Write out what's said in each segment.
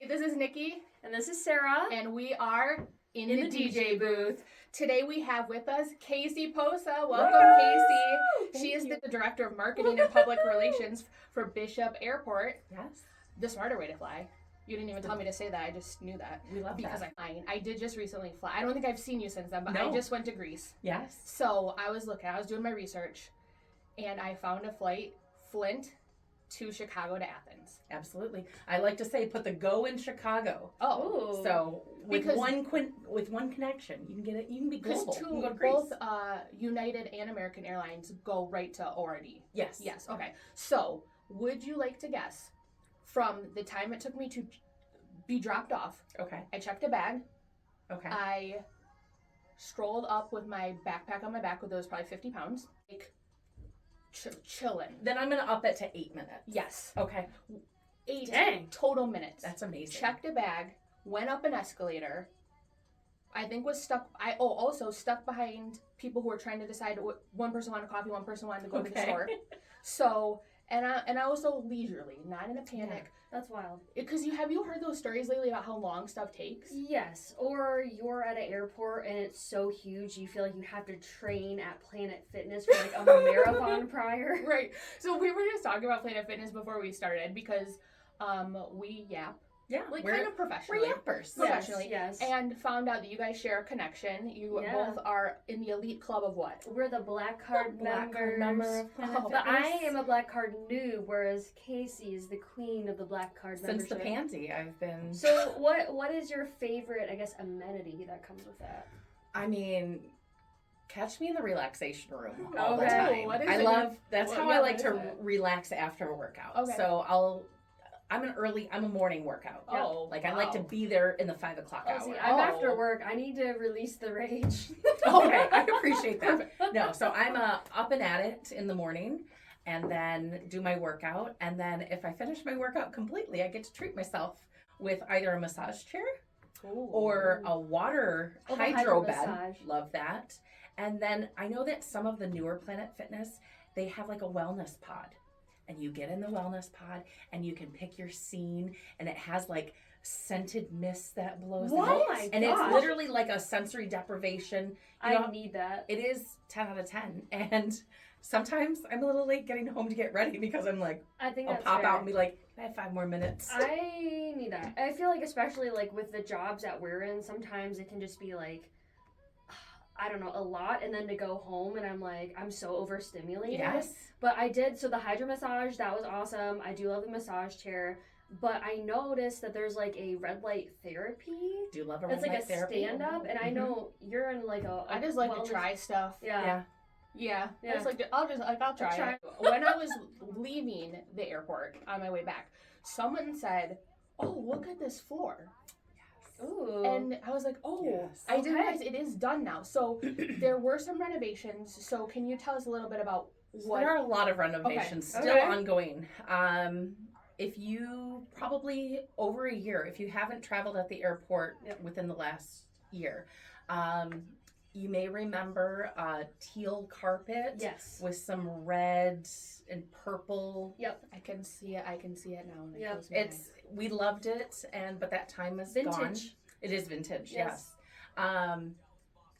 This is Nikki. And this is Sarah. And we are in the DJ booth. Today we have with us Kasey Posa. Welcome, Kasey. She is the Director of Marketing and Public Relations for Bishop Airport. Yes. The smarter way to fly. You didn't even tell me to say that. I just knew that. We love because that. I did just recently fly. I don't think I've seen you since then, but No. I just went to Greece. Yes. So I was doing my research, and I found a flight, Flint to Chicago to Athens. Absolutely. I like to say put the go in Chicago. Oh. So with one connection, you can get it. You can be global. Because you can go to Greece. both United and American Airlines go right to ORD. Yes. Yes. Okay. So would you like to guess from the time it took me to be dropped off? Okay. I checked a bag. Okay. I strolled up with my backpack on my back, with those probably 50 pounds. Like, chilling. Then I'm going to up it to 8 minutes. Yes. Okay. 8 total minutes. That's amazing. Checked a bag, went up an escalator. I think was stuck. Also stuck behind people who were trying to decide. One person wanted coffee, one person wanted to go to the store. So, and I was so leisurely, not in a panic. Yeah, that's wild. Because have you heard those stories lately about how long stuff takes? Yes, or you're at an airport and it's so huge you feel like you have to train at Planet Fitness for like a marathon prior. Right. So we were just talking about Planet Fitness before we started because we yap. Yeah, like kind of professionally. We're yappers. Professionally. Yes. And found out that you guys share a connection. You both are in the elite club of what? We're the Black Card members. member of Planet But I Fitness. am a Black Card noob, whereas Kasey is the queen of the Black Card Since membership. the pansy, I've been... So what is your favorite, I guess, amenity that comes with that? I mean... Catch me in the relaxation room all Okay. the time. What is I it? love, that's how Yeah, I what like is to it? relax after a workout. Okay. So I'm a morning workout. Oh, Like I like to be there in the 5 o'clock hour. See, I'm after work. I need to release the rage. Okay, I appreciate that. No, so I'm up and at it in the morning and then do my workout. And then if I finish my workout completely, I get to treat myself with either a massage chair or a water hydro bed. massage. Love that. And then I know that some of the newer Planet Fitness, they have like a wellness pod. And you get in the wellness pod and you can pick your scene and it has like scented mist that blows What? out. Oh my And gosh. it's literally like a sensory deprivation. You know, I need that. it is 10 out of 10. And sometimes I'm a little late getting home to get ready because I'm like, I think I'll that's pop fair. out and be like, I have 5 more minutes. I need that. I feel like especially like with the jobs that we're in, sometimes it can just be like, I don't know, a lot, and then to go home and I'm so overstimulated. Yes. But I did, so the hydro massage, that was awesome. I do love the massage chair. But I noticed that there's like a red light therapy. Do you love a It's red like light a therapy? stand-up, and I know you're in like a I just like to wellness- try stuff. Yeah. Yeah. Yeah. I'll try it. When I was leaving the airport on my way back, someone said, "Oh, look at this floor." Ooh. And I was like, "Oh, Yes. I didn't Okay. realize it is done now." So there were some renovations. So can you tell us a little bit about what? There are a lot of renovations Okay. still Okay. ongoing. If you probably over a year, if you haven't traveled at the airport within the last year, you may remember teal carpet Yes. with some red and purple. Yep. I can see it. I can see it now. Yep. We loved it, but that time is gone. Vintage. It is vintage, Yes. yes.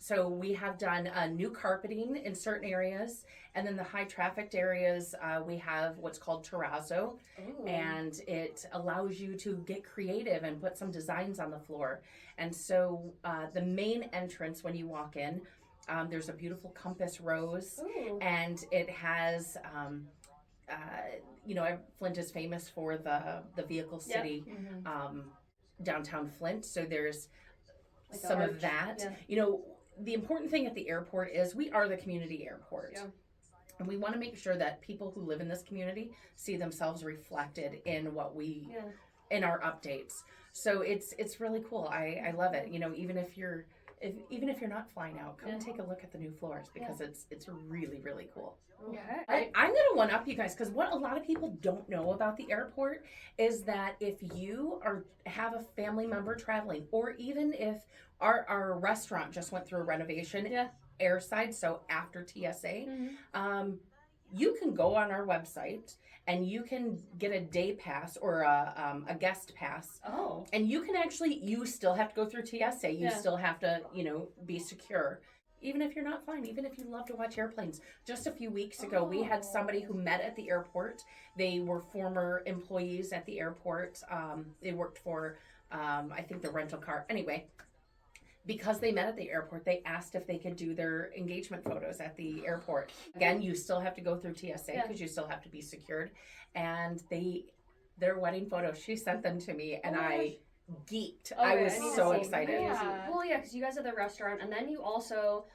So we have done new carpeting in certain areas, and then the high trafficked areas, we have what's called terrazzo, Ooh. and it allows you to get creative and put some designs on the floor. And so the main entrance when you walk in, there's a beautiful compass rose, Ooh. and it has, Flint is famous for the vehicle city, downtown Flint. So there's Like some arch. of that. Yeah. The important thing at the airport is we are the community airport. Yeah. And we want to make sure that people who live in this community see themselves reflected in what we, in our updates. So it's really cool. I love it. Even if you're not flying out, come and take a look at the new floors because it's really, really cool. Okay. I'm going to one up you guys because what a lot of people don't know about the airport is that if you have a family member traveling, or even if our restaurant just went through a renovation, airside, so after TSA, you can go on our website and you can get a day pass or a guest pass. Oh. And you can actually, you still have to go through TSA. You still have to, be secure. Even if you're not flying, even if you love to watch airplanes. Just a few weeks ago, we had somebody who met at the airport. They were former employees at the airport. They worked for, I think, the rental car. Anyway, because they met at the airport, they asked if they could do their engagement photos at the airport. Again, you still have to go through TSA because you still have to be secured. And their wedding photos, she sent them to me, and I geeked. I was so excited. Yeah. Well, yeah, because you guys are the restaurant, and then you also,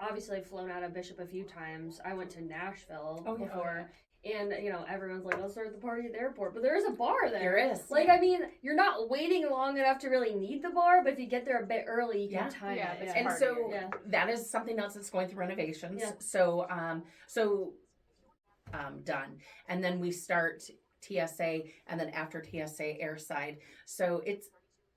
obviously have flown out of Bishop a few times. I went to Nashville before. And, everyone's like, let's start the party at the airport. But there is a bar there. There is. Like, I mean, you're not waiting long enough to really need the bar, but if you get there a bit early, you can time it. And so that is something else that's going through renovations. Yeah. So, done. And then we start TSA, and then after TSA, airside. So it's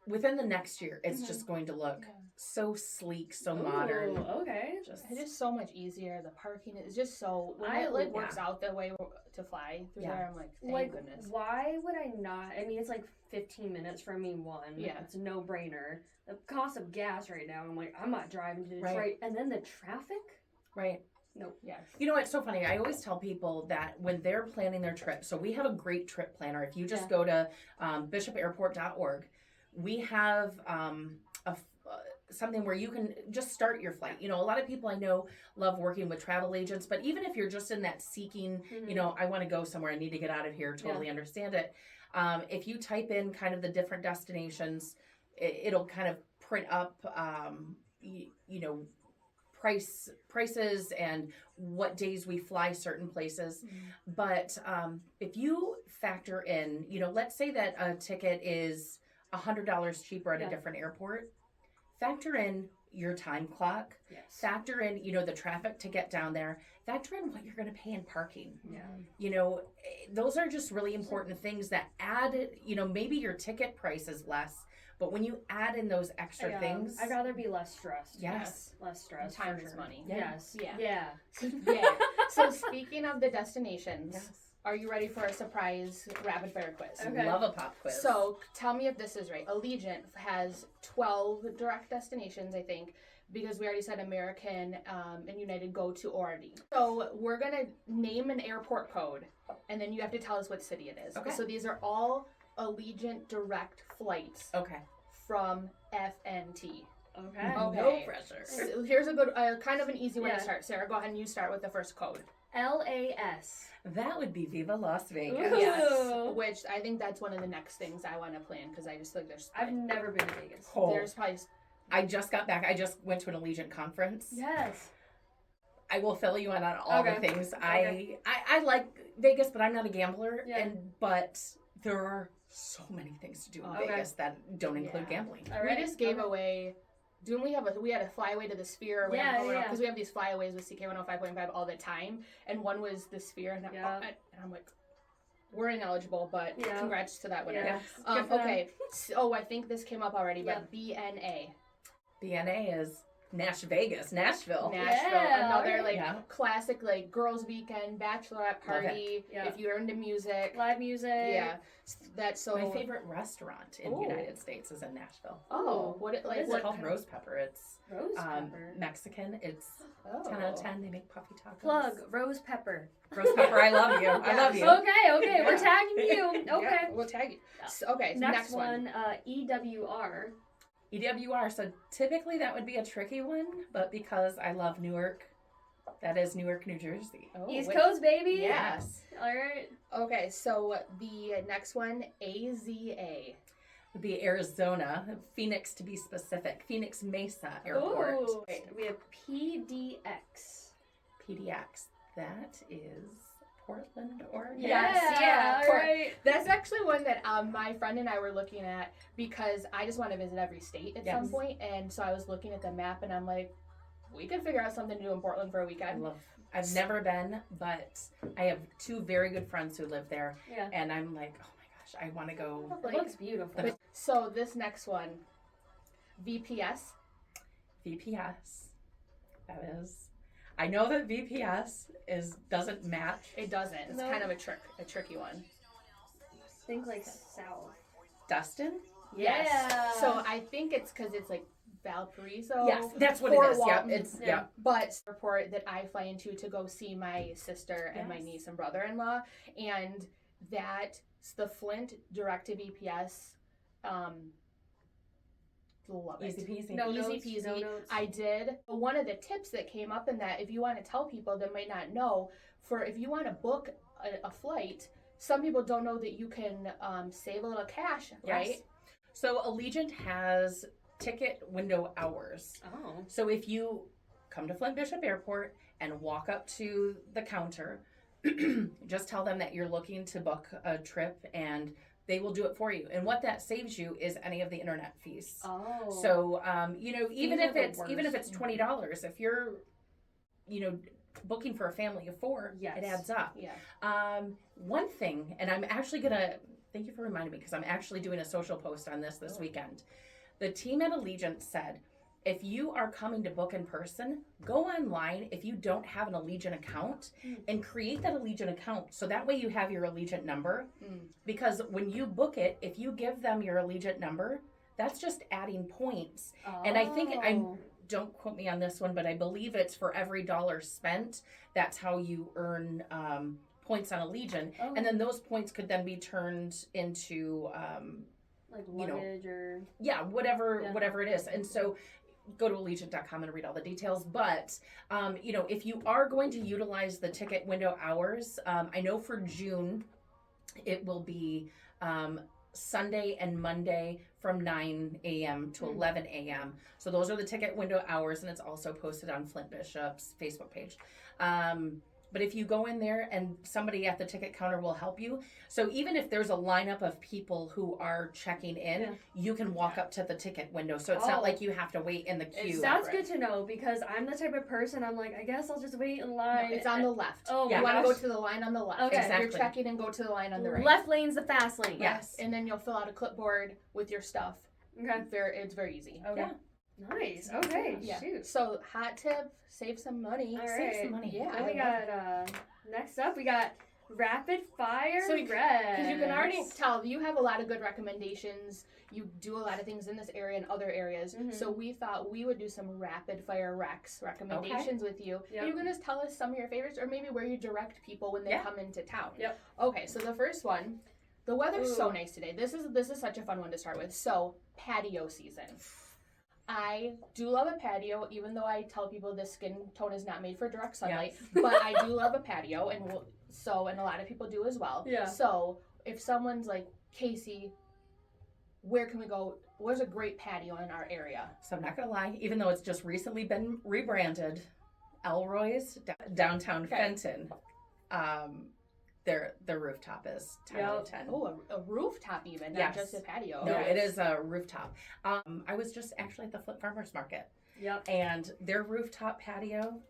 within the next year, it's just going to look so sleek, so modern. Okay. It is so much easier. The parking is just so, when it works out the way to fly through there, I'm like, thank goodness. Why would I not? I mean, it's like 15 minutes from me, one. Yeah. It's a no-brainer. The cost of gas right now, I'm like, I'm not driving to Detroit. Right. And then the traffic? Right. Nope. Yes. You know what's so funny? I always tell people that when they're planning their trip, so we have a great trip planner. If you just go to bishopairport.org, we have something where you can just start your flight. A lot of people I know love working with travel agents, but even if you're just in that seeking, I want to go somewhere, I need to get out of here, totally understand it. If you type in kind of the different destinations, it'll kind of print up, prices and what days we fly certain places. But if you factor in, let's say that a ticket is $100 cheaper at a different airport, factor in your time clock, factor in, the traffic to get down there, factor in what you're going to pay in parking. Those are just really important things that add, maybe your ticket price is less, but when you add in those extra things, I'd rather be less stressed. Yes. Less stress. Time is money. Yes. Yeah. So speaking of the destinations, are you ready for a surprise rapid fire quiz? Okay. Love a pop quiz. So tell me if this is right. Allegiant has 12 direct destinations, I think, because we already said American and United go to Oregon. So we're going to name an airport code, and then you have to tell us what city it is. Okay. So these are all Allegiant direct flights from FNT. Okay. No pressure. So here's a good, kind of an easy one to start. Sarah, go ahead and you start with the first code. LAS. That would be Viva Las Vegas. Ooh. Yes. Which I think that's one of the next things I want to plan, because I just think there's... I've never been to Vegas. There's probably... I just got back. I just went to an Allegiant conference. Yes. I will fill you in on all the things. I like Vegas, but I'm not a gambler. Yeah. But there are so many things to do in Vegas that don't include gambling. All right. We just gave away... Didn't we had a flyaway to the Sphere? Because we have these flyaways with CK105.5 all the time, and one was the Sphere, and I'm like, we're ineligible, but congrats to that winner. Yeah. Okay, so I think this came up already, but BNA. BNA is Vegas, Nashville. Another classic girls' weekend, bachelorette party. If you're into music, live music. Yeah, that's so. My favorite restaurant in the United States is in Nashville. What is it called? Rose Pepper. It's Rose Pepper. Mexican. It's 10 out of 10. They make puffy tacos. Plug Rose Pepper. Rose Pepper. I love you. I love you. Okay. We're tagging you. Okay. Yeah, we'll tag you. Okay. Next one. EWR. EWR, so typically that would be a tricky one, but because I love Newark, that is Newark, New Jersey. East Coast, baby. Yes. All right. Okay, so the next one, AZA. Would be Arizona, Phoenix to be specific, Phoenix Mesa Airport. Ooh. We have PDX. PDX, that is Portland, Oregon. Yeah. All right. That's actually one that my friend and I were looking at, because I just want to visit every state at some point, and so I was looking at the map, and I'm like, we could figure out something to do in Portland for a weekend. I've never been, but I have two very good friends who live there, and I'm like, oh my gosh, I want to go. It looks beautiful. So this next one, VPS. VPS, that is. I know that VPS doesn't match. It doesn't. It's No. kind of a tricky one. Think like south. Dustin? Yes. Yeah. So I think it's because it's like Valparaiso. Yes, that's what Fort it is. Yep, Walton. it's Yeah. yep. But the airport that I fly into to go see my sister and my Yes. niece and brother-in-law, and that's the Flint direct to VPS. Love it. Easy peasy. No Easy notes, peasy. no notes. I did. One of the tips that came up in that, if you want to tell people that might not know, for if you want to book a flight, some people don't know that you can save a little cash, right? Yes. So Allegiant has ticket window hours. Oh. So if you come to Flint Bishop Airport and walk up to the counter, just tell them that you're looking to book a trip and they will do it for you. And what that saves you is any of the internet fees. Oh. So even These if are the it's worst. $20, if you're booking for a family of 4, Yes. it adds up. Yeah. One thing, and I'm actually gonna thank you for reminding me because I'm actually doing a social post on this weekend. The team at Allegiant said, if you are coming to book in person, go online if you don't have an Allegiant account and create that Allegiant account. So that way you have your Allegiant number. Because when you book it, if you give them your Allegiant number, that's just adding points. And I think don't quote me on this one, but I believe it's for every dollar spent. That's how you earn points on Allegiant. Oh. And then those points could then be turned into like luggage or whatever it is. And so go to allegiant.com and read all the details. But if you are going to utilize the ticket window hours, I know for June it will be Sunday and Monday from 9 a.m. to 11 a.m. So those are the ticket window hours, and it's also posted on Flint Bishop's Facebook page. But if you go in there and somebody at the ticket counter will help you. So even if there's a lineup of people who are checking in, you can walk up to the ticket window. So it's not like you have to wait in the queue. That's good to know because I'm the type of person, I'm like, I guess I'll just wait in line. No, it's on the left. Oh, you my want to gosh. go to the line on the left. Okay. Exactly. You're checking and go to the line on the right. Left lane's the fast lane. Yes. And then you'll fill out a clipboard with your stuff. Okay. It's very easy. Okay. Yeah. Nice. Okay. Yeah. Shoot. So hot tip, save some money. All Save right. some money. Yeah. Then we got next up we got rapid fire So Reds. Because you can already tell you have a lot of good recommendations. You do a lot of things in this area and other areas. Mhm. So we thought we would do some rapid fire Rex recommendations with you. Yep. You're going to tell us some of your favorites or maybe where you direct people when they Yeah. come into town. Yep. Okay, so the first one, the weather's so Ooh. nice today. This is such a fun one to start with. So, patio season. I do love a patio, even though I tell people this skin tone is not made for direct sunlight. But I do love a patio, and a lot of people do as well. Yeah. So if someone's like, Kasey, where can we go? Where's a great patio in our area? So I'm not going to lie, even though it's just recently been rebranded, Elroy's downtown Okay. Fenton. Their rooftop is 10 out of 10. Oh, a rooftop even, not Yes. just a patio. No, Yes. it is a rooftop. I was just actually at the Flint Farmers Market, Yep. and their rooftop patio,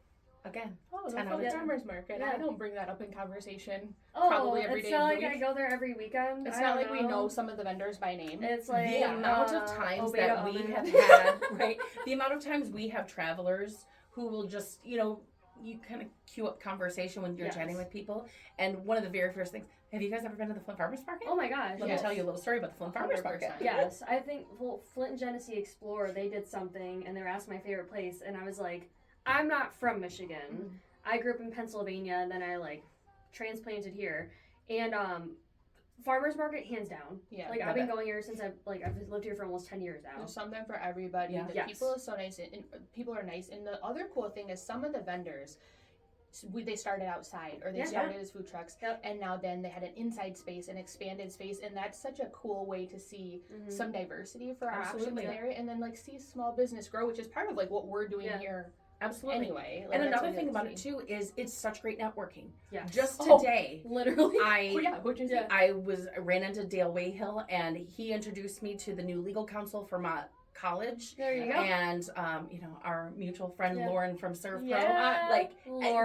again, Oh, the 10 out of Flint 10. Farmers Market. Yeah. I don't bring that up in conversation. Oh, Probably every it's day not of the like I week. go there every weekend. It's I not don't like we know some of the vendors by name. It's like The amount of times Obeda that we Omen. have had, right? The amount of times we have travelers who will just, you kind of cue up conversation when you're Yes. chatting with people. And one of the very first things, have you guys ever been to the Flint Farmers Market? Oh my gosh. Let yes. me tell you a little story about the Flint Farmers 100%. Market. Yes, I think Flint and Genesee Explorer, they did something and they were asking my favorite place, and I was like, I'm not from Michigan. I grew up in Pennsylvania, and then I transplanted here. And Farmers Market, hands down. Yeah. Like love I've been it. going here since I've lived here for almost 10 years now. There's something for everybody. Yeah. The Yes. people are so nice, and people are nice. And the other cool thing is some of the vendors, they started outside or they Yeah. started as food trucks, Yep. and now then they had an inside space, an expanded space, and that's such a cool way to see Mhm. some diversity for our options in Absolutely. the area, and then see small business grow, which is part of what we're doing Yeah. here Absolutely. anyway. And that's another what thing we about like it to see. too is it's such great networking. Yes. Just Oh. today, Literally. Oh, yeah, what'd you say? Yeah. I ran into Dale Wayhill, and he introduced me to the new legal counsel from college. There you go. And our mutual friend Yeah. Lauren from Serve Pro. Yeah.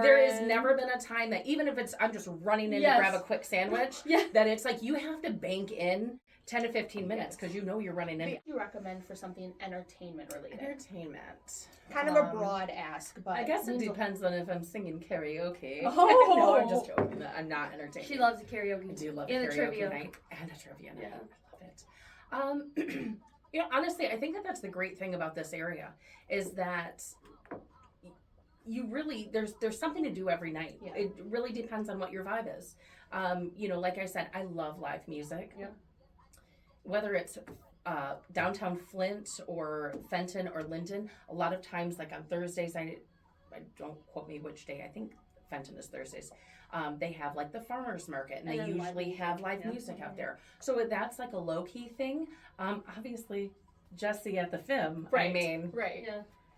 There has Lauren. never been a time that even if I'm just running in Yes. to grab a quick sandwich, Yeah. that it's like you have to bank in 10 to 15 minutes because you're running in. What do you recommend for something entertainment related? Entertainment. Kind of a broad ask, but I guess it depends on if I'm singing karaoke. Oh. No, I'm just joking. I'm not entertaining. She loves the karaoke. I do love and a karaoke trivia night and a trivia night. I love it. Honestly, I think that's the great thing about this area is that you really there's something to do every night. Yeah. It really depends on what your vibe is. Like I said, I love live music. Yeah. Whether it's downtown Flint or Fenton or Linden, a lot of times, like on Thursdays, I don't quote me which day. I think Fenton is Thursdays. They have like the farmers market, and they usually have live music out there. So that's like a low key thing. Obviously, Jesse at the FIM. Right. I mean, right.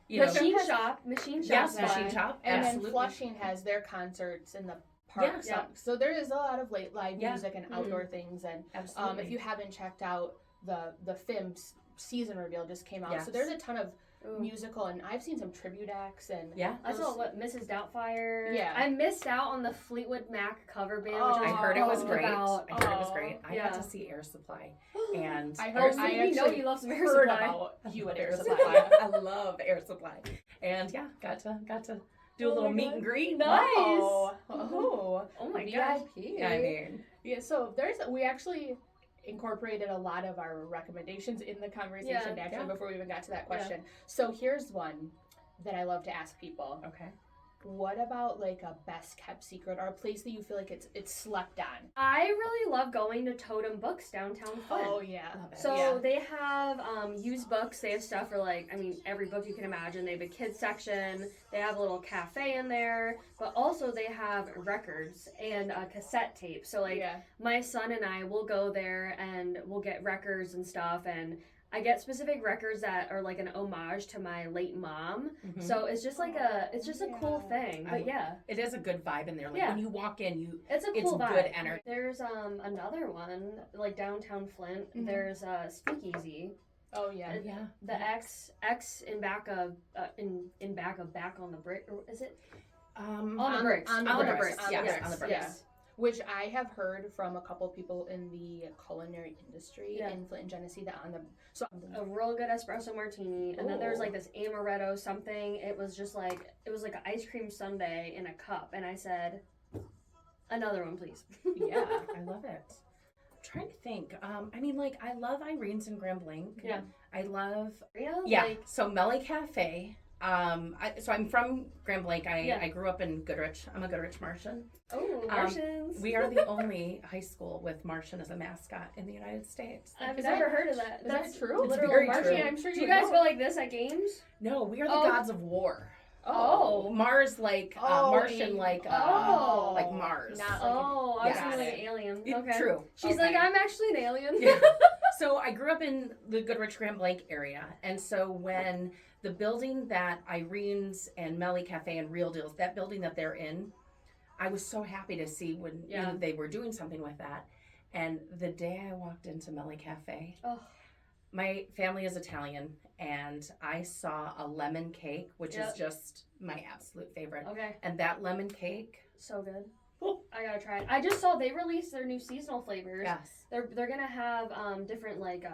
Yeah. Machine shop. Yes, machine shop. And Absolutely. then Flushing has their concerts in the park. Yeah. So there is a lot of live Yeah. music and outdoor things. And Absolutely. if you haven't checked out the FIM's season reveal just came out. Yes. So there's a ton of Ooh. musical, and I've seen some tribute acts and I saw Mrs. Doubtfire. Yeah. I missed out on the Fleetwood Mac cover band, Oh, which I heard it was all great. about. I heard it was great. I Yeah. got to see Air Supply, and I Oh, heard. so I we know actually you love some Air heard Supply. about you at Air Air Supply. Supply. I love Air Supply, and got to do a little meet and greet. Nice. Oh, Oh my gosh. VIP. I mean, Yeah, so we actually incorporated a lot of our recommendations in the conversation before we even got to that question. So here's one that I love to ask people. okay. What about like a best kept secret or a place that you feel like it's slept on? I really love going to Totem Books downtown Flint. Oh yeah. Love it. So they have used books. They have stuff for every book you can imagine. They have a kids section. They have a little cafe in there, but also they have records and cassette tapes. So my son and I will go there and we'll get records and stuff, and I get specific records that are like an homage to my late mom. Mhm. So it's just like a cool thing. But It is a good vibe in there. Like Yeah. when you walk in, it's a it's cool vibe. good energy. There's another one like downtown Flint. Mhm. There's Speakeasy. Oh yeah. Yeah. The X in back of back on the brick, or is it On on the bricks? on the bricks. Yes, Yes, on the bricks. yes. Which I have heard from a couple people in the culinary industry in Flint and Genesee that A real good espresso martini, and then there's Ooh. like this amaretto something. It was like an ice cream sundae in a cup, and I said, "Another one, please." Yeah, I love it. I'm trying to think. I love Irene's in Grand Blanc. Yeah. I love. Yeah. Yeah. So Melly Cafe. So I'm from Grand Blanc. I grew up in Goodrich. I'm a Goodrich Martian. Oh, Martians. We are the only high school with Martian as a mascot in the United States. I've Is never that- heard of that. is that true? It's Literal very Martian. true. I'm sure Do you you guys know. go like this at games? No, we are the Oh. gods of war. Oh. Mars like Martian like like Mars. Not like Oh, I was Yeah. thinking like an alien. Yeah, Okay. True. She's Okay. like, I'm actually an alien. Yeah. So I grew up in the Goodrich Grand Blanc area, and so when the building that Irene's and Melly Cafe and Real Deals, that building that they're in, I was so happy to see when they were doing something with that. And the day I walked into Melly Cafe, my family is Italian, and I saw a lemon cake, which is just my absolute favorite. Okay. And that lemon cake, So good. Oh. I gotta try it. I just saw they released their new seasonal flavors. yes. They're gonna have different like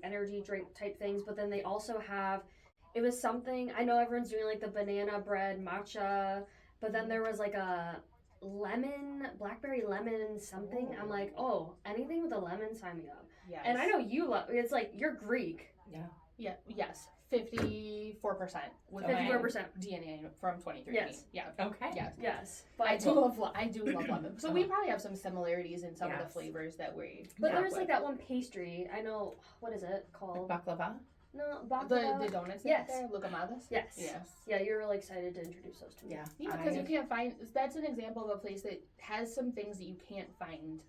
energy drink type things, but then they also have, it was something, I know everyone's doing like the banana bread matcha, but then there was like a blackberry lemon something. Ooh. I'm like, oh, anything with a lemon, sign me up. Yes. And I know you love. It's like you're Greek. Yeah. Yes. 54% with 54%. DNA from 2013. Yes. Yeah. Okay. Yes. Yes, I but do love lemon. So we probably have some similarities in some of the Yes. flavors that we. but work there's like with. that one pastry. I know, what is it called? Baklava? No, the baklava. donuts. Yes. There, Lugamadas. Yes. Yes. Yeah, you're really excited to introduce those to me. Yeah. Yeah, because you can't find. That's an example of a place that has some things that you can't find.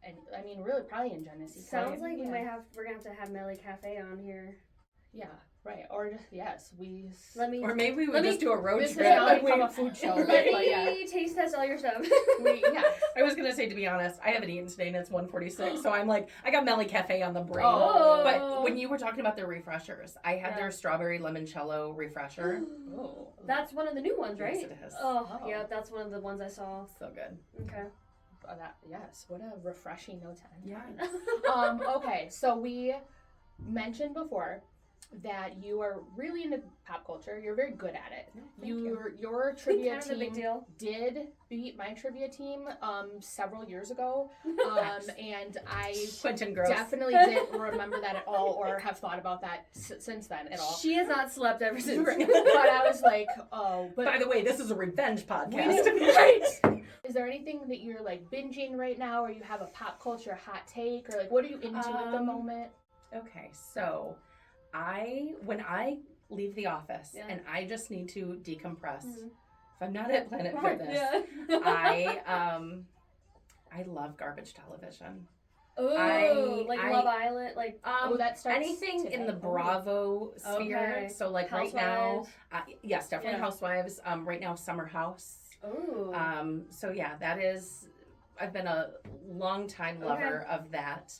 And I mean, really, probably in Genesee. Sounds like yeah. we're gonna have to have Melly Cafe on here. Yeah. Right. Or just yes, we. Let me Or maybe we Let would me- just do a road This is trip. not like from a food show. let But me yeah. taste test all your stuff. Yeah. I was gonna say, to be honest, I haven't eaten today and it's 1:46, so I'm like, I got Melly Cafe on the brain. Oh. But when you were talking about their refreshers, I had Yeah. their strawberry limoncello refresher. Oh. That's one of the new ones, right? Yes, it is. Oh, Oh. yeah, that's one of the ones I saw. So good. Okay. Yes, what a refreshing note to end. Yeah. Okay, so we mentioned before that you are really into pop culture. You're very good at it. Your trivia kind of a big team deal. did beat my trivia team several years ago. And I Quentin Gross. definitely didn't remember that at all or have thought about that since then at all. She has not slept ever since. But I was like, oh, but By the way, this is a revenge podcast. right. Is there anything that you're like binging right now, or you have a pop culture hot take, or like what are you into at the moment? Okay, so when I leave the office and I just need to decompress, if I'm not at Planet Fitness, I love garbage television. Oh, like Love Island, like that starts anything today. in the Bravo sphere. Okay. So like Housewives. right now, yes, definitely Yeah. Housewives. Right now, Summer House. Oh. So yeah, that is. I've been a long time lover of that.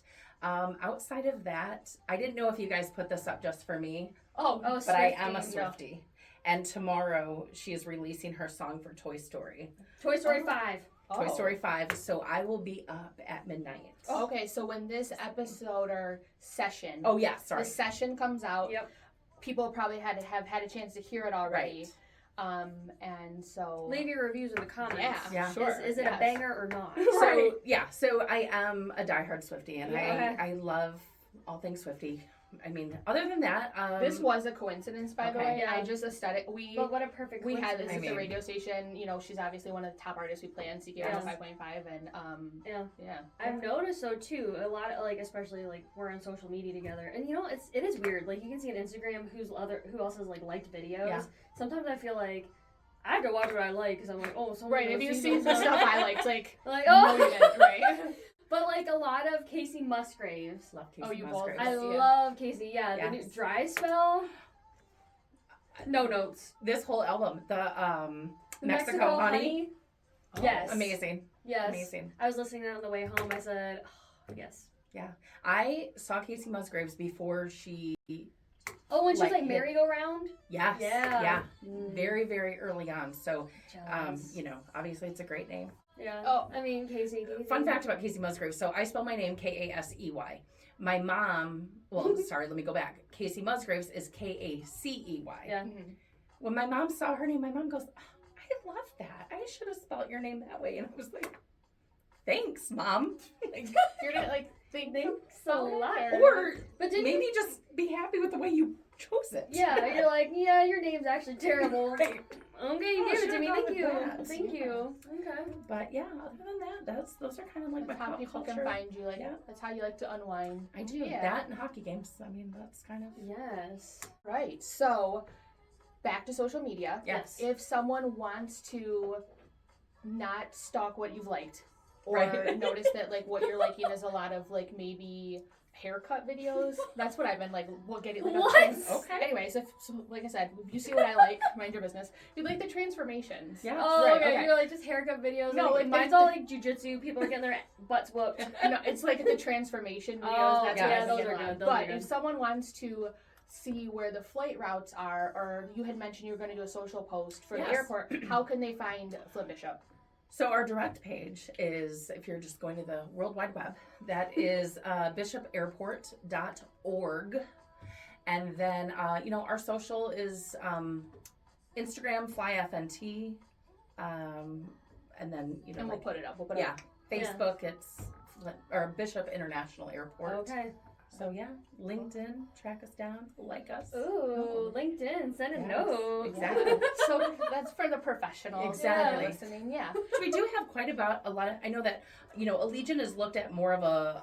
Outside of that, I didn't know if you guys put this up just for me, Oh, but I am a Swiftie. Swiftie. And tomorrow she is releasing her song for Toy Story. Toy Story 5. Oh. Toy Story 5, so I will be up at midnight. Oh, okay, so when this episode or session, Oh yeah, sorry. the session comes out, Yep. people probably have had a chance to hear it already. Right. And so Leave your reviews in the comments. Yeah. sure. Is it a banger or not? So yeah, so I am a diehard Swiftie, and Yeah. I love all things Swiftie. I mean, other than that, this was a coincidence, by the okay. way. Yeah. I just aesthetic. But what a perfect We had this coincidence. at the radio station. You know, she's obviously one of the top artists we play on CKR Yes. 5.5, and Yeah. I've noticed so too. A lot of like, especially like we're on social media together, and you know, it is weird. Like you can see on Instagram who else has like liked videos. Yeah. Sometimes I feel like I have to watch what I like because I'm like, oh, someone right. If else you sees see the those. stuff I liked, like like no, you oh, didn't, right? but like a lot of Casey Musgraves. love Kasey Oh, you both- Musgraves. I Yeah. love Casey. Yeah, the new Yes. Dry Spell. No notes. This whole album, the The Mexico Honey. Oh, Yes. Amazing. Yes. Amazing. I was listening to it on the way home. I said, oh, yes. I saw Kasey Musgraves before she. Oh, when she was Like, like merry-go-round. Yes. Yeah. Yeah. Mm. Very, very early on. So, Jealous. you know, obviously it's a great name. Yeah. Oh. I mean, Casey. do you Fun think- fact about Kasey Musgraves. So I spell my name Kasey. My mom, well, sorry, let me go back. Kasey Musgraves is Kacey. Yeah. Mhm. When my mom saw her name, my mom goes, oh, I love that. I should have spelled your name that way. And I was like, thanks, Mom. You're gonna like think Thanks a lot. Or But did maybe you? just be happy with the way you chose it. Yeah, you're like, yeah, your name's actually terrible. Right. Okay, you Oh, gave it to should've me. gone Thank with you. that. Thank Yeah. you. Okay. But yeah, other than that, those are kind of like that's my how pop people culture. can find you. Like Yeah. that's how you like to unwind. I do. Yeah. That and hockey games. I mean, that's kind of. Yes. Right. So back to social media. Yes. If someone wants to not stalk what you've liked, or Right. notice that like what you're liking is a lot of like maybe haircut videos. That's what I've been like. We'll get it. Like, What? Okay. Anyways, if so, like I said, if you see what I like, mind your business. You like the transformations. Yeah. Oh, Right, okay. okay. You're like just haircut videos. No, like, like, mine's the- all like jujitsu. People are getting their butts whooped. No, it's like the transformation videos. Oh, That's yeah, what I've been those getting are a lot. good, those are But good. if someone wants to see where the flight routes are, or you had mentioned you were going to do a social post for Yes. the airport, how can they find Flint Bishop? So our direct page is, if you're just going to the World Wide Web, that is bishopairport.org. And then, our social is Instagram, FlyFNT. And then, And we'll put it up. We'll put it yeah, up. Facebook, it's Bishop International Airport. Okay. So yeah, LinkedIn, track us down, like us. Ooh, LinkedIn. Send a Yes, note. exactly. So that's for the professionals Exactly. listening. Yeah. So we do have quite a lot of, I know that, Allegiant is looked at more of a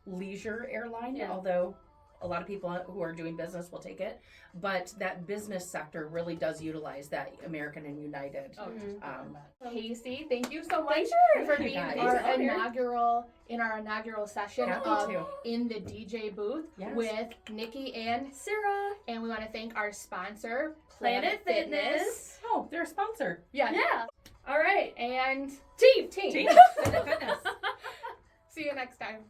leisure airline, Yeah. although a lot of people who are doing business will take it. But that business sector really does utilize that American and United. Oh, Um, Casey, thank you so much Thank you. for you being guys. our Thanks for inaugural session Happy of to. In the DJ booth Yes. with Nikki and Sarah. and we want to thank our sponsor, Planet Fitness. Oh, they're a sponsor. Yeah. Yeah. All right. And Team. team. Team. Planet Fitness. See you next time.